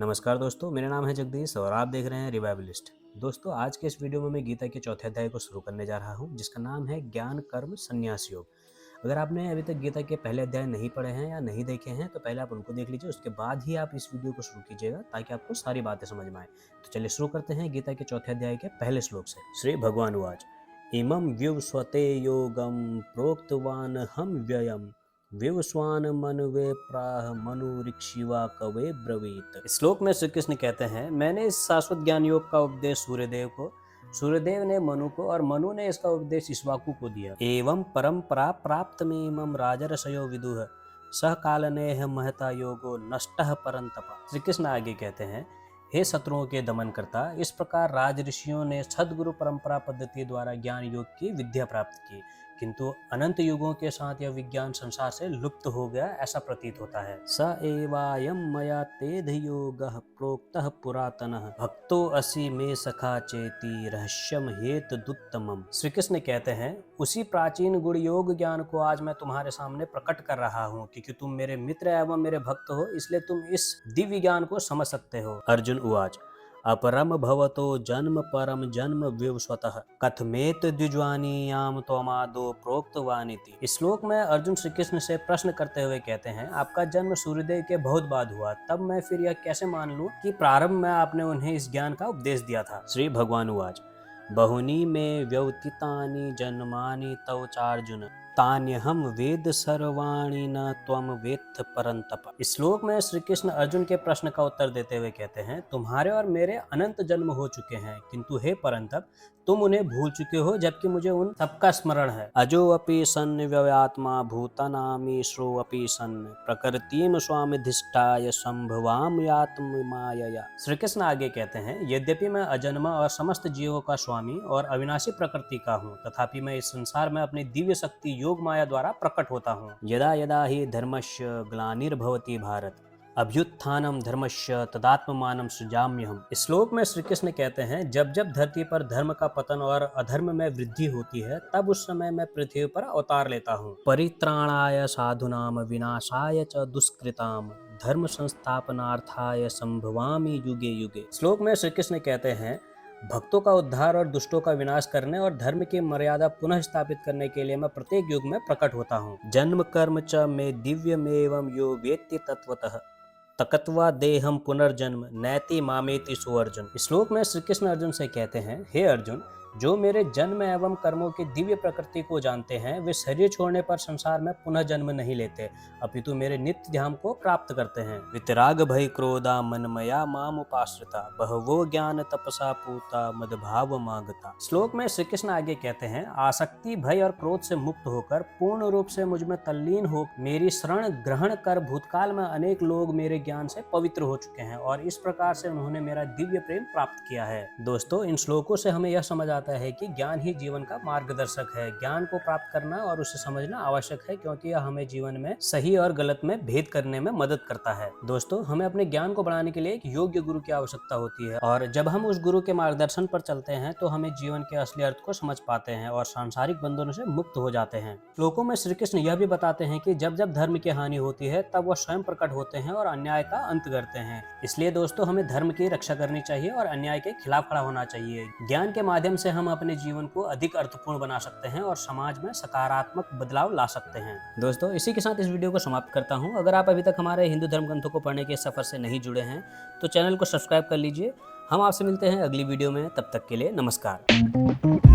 नमस्कार दोस्तों, मेरा नाम है जगदीश और आप देख रहे हैं रिवाइवलिस्ट। दोस्तों, आज के इस वीडियो में मैं गीता के चौथे अध्याय को शुरू करने जा रहा हूं, जिसका नाम है ज्ञान कर्म संन्यास योग। अगर आपने अभी तक गीता के पहले अध्याय नहीं पढ़े हैं या नहीं देखे हैं तो पहले आप उनको देख लीजिए, उसके बाद ही आप इस वीडियो को शुरू कीजिएगा ताकि आपको सारी बातें समझ में आए। तो चलिए शुरू करते हैं गीता के चौथे अध्याय के पहले श्लोक से। श्री भगवान उवाच इमं विवस्वते योगम प्रोक्तवान हम व्ययम विवस्वान मनवे प्राह मनुरिक्षिवा कवे ब्रवीत। श्लोक में श्री कृष्ण कहते हैं, मैंने इस शाश्वत ज्ञान योग का उपदेश सूर्यदेव ने मनु को और मनु ने इसका उपदेश इक्ष्वाकु को दिया। एवं परंपरा प्राप्त में इमं राजर्षयो विदुः सह कालनेह महता योगो नष्टः परंतप। श्री कृष्ण आगे कहते हैं, हे शत्रुओं के दमन करता, इस प्रकार राज ऋषियों ने सद्गुरु परंपरा पद्धति द्वारा ज्ञान योग की विद्या प्राप्त की, किंतु अनंत युगों के साथ यह विज्ञान संसार से लुप्त हो गया, ऐसा प्रतीत होता है। स एवायं मया तेध योगः प्रोक्तः पुरातनः भक्तो असि मे सखा चेति रहस्यम हेतुदुत्तमम्। श्री कृष्ण कहते हैं, उसी प्राचीन गुण योग ज्ञान को आज मैं तुम्हारे सामने प्रकट कर रहा हूँ, क्योंकि तुम मेरे मित्र एवं मेरे भक्त हो, इसलिए तुम इस दिव्य ज्ञान को समझ सकते हो। अर्जुन उवाच अपरम भवतो जन्म परम जन्म विवस्वतः कथमेत द्विज्वानीयाम त्वमादो प्रोक्तवानिति। इस श्लोक में अर्जुन श्री कृष्ण से प्रश्न करते हुए कहते हैं, आपका जन्म सूर्यदेव के बहुत बाद हुआ, तब मैं फिर यह कैसे मान लूं कि प्रारंभ में आपने उन्हें इस ज्ञान का उपदेश दिया था। श्री भगवान उवाच बहुनी में व्यवतीतानि जन्मानि तव चार्जुन तान्यहम वेद सर्वाणि न त्वम वेत्थ परंतप। इस श्लोक में श्री कृष्ण अर्जुन के प्रश्न का उत्तर देते हुए कहते हैं, तुम्हारे और मेरे अनंत जन्म हो चुके हैं, किंतु हे परंतप तुम उन्हें भूल चुके हो, जबकि मुझे उन सबका स्मरण है। अजो अपि सन् व्ययात्मा भूतानामि श्रो अपि सन् प्रकृतिम स्वामिधिष्ठाय संभवाम यात्म मायया। श्री कृष्ण आगे कहते हैं, यद्यपि मैं अजन्मा और समस्त जीवों का स्वामी और अविनाशी प्रकृति का हूँ, तथापि मैं इस संसार में अपनी दिव्य शक्ति योग माया द्वारा प्रकट होता हूँ। यदा यदा हि धर्मस्य ग्लानिर्भवति भारत अभ्युत्थानम धर्मस्य तदात्ममानम सृजाम्यहम्। इस श्लोक में श्री कृष्ण कहते हैं, जब जब धरती पर धर्म का पतन और अधर्म में वृद्धि होती है, तब उस समय मैं पृथ्वी पर अवतार लेता हूँ। परित्राणाय साधुनाम विनाशाय च दुष्कृताम धर्म संस्थापनार्थाय संभवामि युगे युगे। श्लोक में श्री कृष्ण कहते हैं, भक्तों का उद्धार और दुष्टों का विनाश करने और धर्म की मर्यादा पुनः स्थापित करने के लिए मैं प्रत्येक युग में प्रकट होता हूँ। जन्म कर्म च में दिव्यमेवं यो वेत्ति तत्वतः तकत्वा देहम पुनर्जन्म नैति मामेति सो अर्जुन। श्लोक में श्री कृष्ण अर्जुन से कहते हैं, हे अर्जुन, जो मेरे जन्म एवं कर्मों की दिव्य प्रकृति को जानते हैं, वे शरीर छोड़ने पर संसार में पुनः जन्म नहीं लेते, अपितु मेरे नित्य ध्यान को प्राप्त करते हैं। वितराग भय क्रोधा मनमया माम उपाश्रिता बहवो ज्ञान तपसा पूता मदभाव मागता। श्लोक में श्री कृष्ण आगे कहते हैं, आसक्ति भय और क्रोध से मुक्त होकर पूर्ण रूप से मुझ में तल्लीन हो मेरी शरण ग्रहण कर भूतकाल में अनेक लोग मेरे ज्ञान से पवित्र हो चुके हैं और इस प्रकार से उन्होंने मेरा दिव्य प्रेम प्राप्त किया है। दोस्तों, इन श्लोकों से हमें यह समझ है कि ज्ञान ही जीवन का मार्गदर्शक है। ज्ञान को प्राप्त करना और उसे समझना आवश्यक है, क्योंकि यह हमें जीवन में सही और गलत में भेद करने में मदद करता है। दोस्तों, हमें अपने ज्ञान को बढ़ाने के लिए एक योग्य गुरु की आवश्यकता होती है, और जब हम उस गुरु के मार्गदर्शन पर चलते हैं तो हमें जीवन के असली अर्थ को समझ पाते हैं और सांसारिक बंधनों से मुक्त हो जाते हैं। श्लोकों में श्री कृष्ण यह भी बताते हैं कि जब जब धर्म की हानि होती है, तब वह स्वयं प्रकट होते हैं और अन्याय का अंत करते हैं। इसलिए दोस्तों, हमें धर्म की रक्षा करनी चाहिए और अन्याय के खिलाफ खड़ा होना चाहिए। ज्ञान के माध्यम से हम अपने जीवन को अधिक अर्थपूर्ण बना सकते हैं और समाज में सकारात्मक बदलाव ला सकते हैं। दोस्तों, इसी के साथ इस वीडियो को समाप्त करता हूं। अगर आप अभी तक हमारे हिंदू धर्म ग्रंथों को पढ़ने के सफर से नहीं जुड़े हैं तो चैनल को सब्सक्राइब कर लीजिए। हम आपसे मिलते हैं अगली वीडियो में, तब तक के लिए नमस्कार।